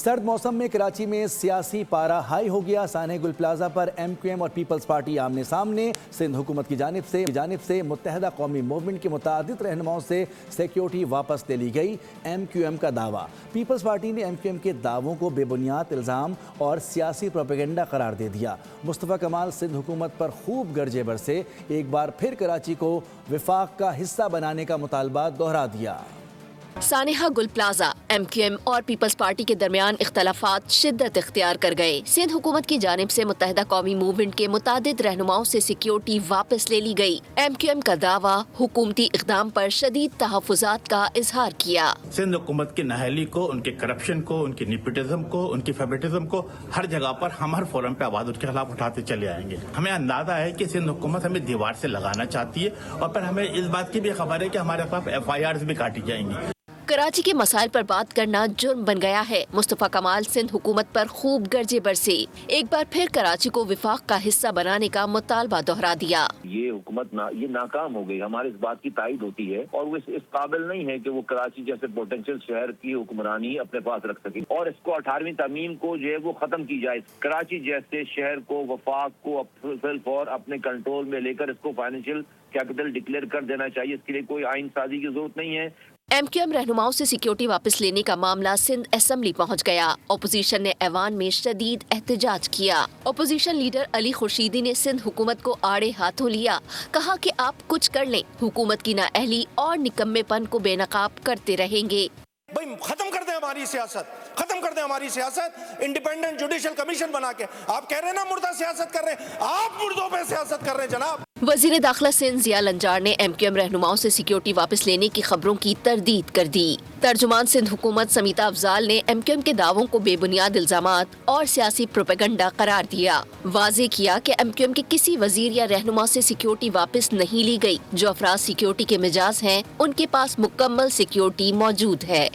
سرد موسم میں کراچی میں سیاسی پارا ہائی ہو گیا۔ سانحہ گل پلازا پر ایم کیو ایم اور پیپلز پارٹی آمنے سامنے۔ سندھ حکومت کی جانب سے متحدہ قومی موومنٹ کے متعدد رہنماؤں سے سیکیورٹی واپس لے لی گئی۔ ایم کیو ایم کا دعویٰ۔ پیپلز پارٹی نے ایم کیو ایم کے دعووں کو بے بنیاد الزام اور سیاسی پروپیگنڈا قرار دے دیا۔ مصطفیٰ کمال سندھ حکومت پر خوب گرجے برسے۔ ایک بار پھر کراچی کو وفاق کا حصہ بنانے کا مطالبہ دہرا دیا۔ سانحہ گل پلازا، ایم کیو ایم اور پیپلز پارٹی کے درمیان اختلافات شدت اختیار کر گئے۔ سندھ حکومت کی جانب سے متحدہ قومی موومنٹ کے متعدد رہنماؤں سے سیکیورٹی واپس لے لی گئی۔ ایم کیو ایم کا دعویٰ حکومتی اقدام پر شدید تحفظات کا اظہار کیا۔ سندھ حکومت کی نااہلی کو، ان کے کرپشن کو، ان کی نیپوٹزم کو، ان کی فیوریٹزم کو ہر جگہ پر ہم ہر فورم پہ آواز ان کے خلاف اٹھاتے چلے آئیں گے۔ ہمیں اندازہ ہے کہ سندھ حکومت ہمیں دیوار سے لگانا چاہتی ہے اور پھر ہمیں اس بات کی بھی خبر ہے کہ ہمارے خلاف ایف آئی آرز بھی کاٹی جائیں گی۔ کراچی کے مسائل پر بات کرنا جرم بن گیا ہے۔ مصطفیٰ کمال سندھ حکومت پر خوب گرجے برسے۔ ایک بار پھر کراچی کو وفاق کا حصہ بنانے کا مطالبہ دہرا دیا۔ یہ حکومت یہ ناکام ہو گئی، ہمارے اس بات کی تائید ہوتی ہے اور وہ اس قابل نہیں ہے کہ وہ کراچی جیسے پوٹینشیل شہر کی حکمرانی اپنے پاس رکھ سکے اور اس کو 18ویں ترمیم کو جو ہے وہ ختم کی جائے۔ کراچی جیسے شہر کو وفاق کو صرف اور اپنے کنٹرول میں لے کر اس کو فائنینشیل کیپٹل ڈکلیئر کر دینا چاہیے۔ اس کے لیے کوئی آئین سازی کی ضرورت نہیں ہے۔ ایم کیو ایم رہنماؤں سے سیکیورٹی واپس لینے کا معاملہ سندھ اسمبلی پہنچ گیا۔ اپوزیشن نے ایوان میں شدید احتجاج کیا۔ اپوزیشن لیڈر علی خورشیدی نے سندھ حکومت کو آڑے ہاتھوں لیا۔ کہا کہ آپ کچھ کر لیں، حکومت کی نااہلی اور نکمے پن کو بے نقاب کرتے رہیں گے۔ بھائی ختم کر دیں ہماری سیاست، ختم کر دیں ہماری سیاست، انڈیپینڈنٹ جوڈیشل کمیشن بنا کے۔ آپ کہہ رہے ہیں نا مردہ سیاست کر رہے ہیں، آپ مردوں پہ سیاست کر رہے ہیں جناب۔ وزیر داخلہ سندھ ضیاء لنجار نے ایم کیو ایم رہنماؤں سے سیکیورٹی واپس لینے کی خبروں کی تردید کر دی۔ ترجمان سندھ حکومت سمیتا افضال نے ایم کیو ایم کے دعووں کو بے بنیاد الزامات اور سیاسی پروپیگنڈا قرار دیا۔ واضح کیا کہ ایم کیو ایم کے کسی وزیر یا رہنما سے سیکیورٹی واپس نہیں لی گئی۔ جو افراد سیکیورٹی کے مجاز ہیں ان کے پاس مکمل سیکیورٹی موجود ہے۔